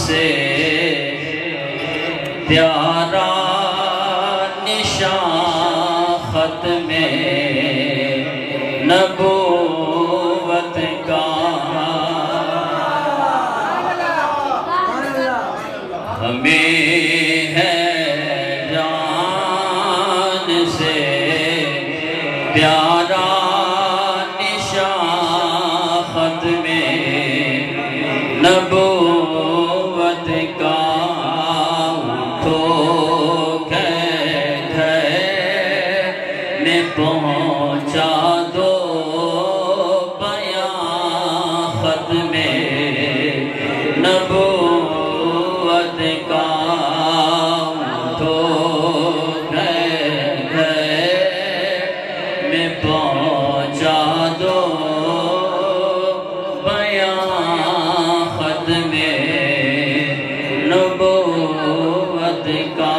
سے پیارا نشان ختم نبوت کا ہمیں ہے جان سے پیارا نشان ختم نبوت کا تو گھر میں پہنچا دو بیان ختم نبوت کا تو گھر میں پہنچا دو بیان ختم نبوت کا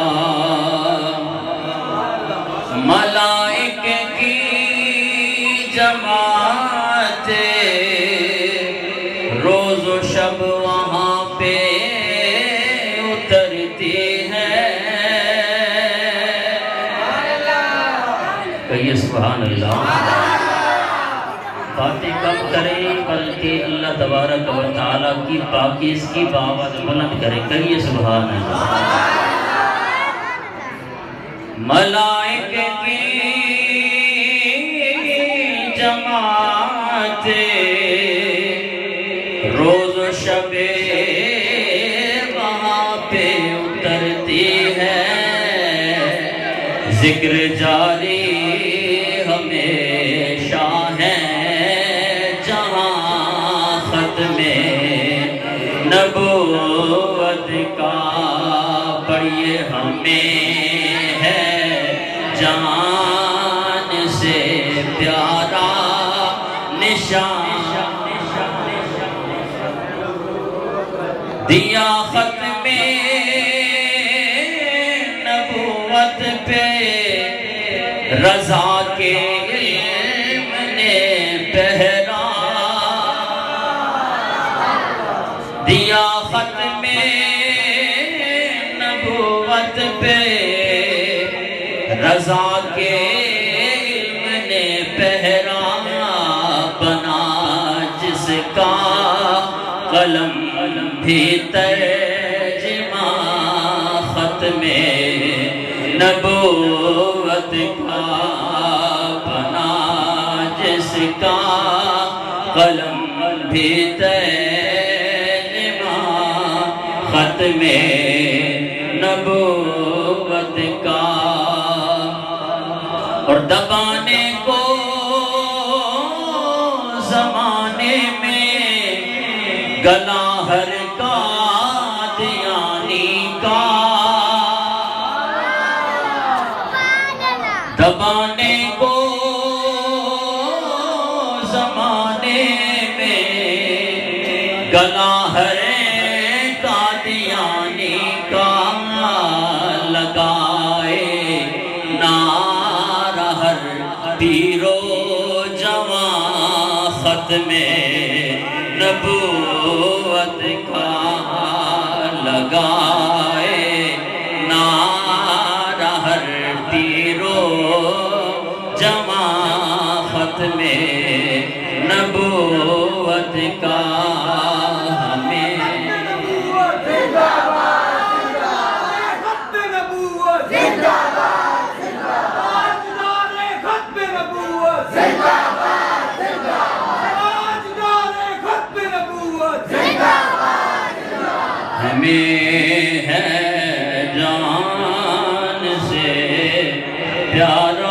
ملائک کی جماعت روز و شب وہاں پہ اترتی ہے کہیے سبحان اللہ باتیں کم کریں بلکہ اللہ تبارک و تعالیٰ کی پاکیز کی بآواز بلند کریں کہیے سبحان اللہ ملائک کی جماعت روز و شب وہاں پہ اترتی ہے ذکر جاری ہمیشہ ہے جہاں ختم نبوت کا پڑھیے ہمیں ہے جان سے پیارا نشان دیا ختم نبوت پہ رضا کے علم نے پہرا دیا ختم نبوت پہ رضا کے علم نے پہرا بنا جس کا قلم بھی ترجمہ ختم نبوت کا بنا جس کا قلم بھی ترجمہ ختم نبوت کا اور دبانے کو زمانے میں گلا ہر قادیانی کا دبانے کو زمانے میں گلا ہر قادیانی کا لگائے نعرہ ہر پیرو جوان ختم نبوت کا لگائے نعرہ ہر پیرو جوان ختم نبوت کا ہمیں ہمیں ہے جان سے پیارا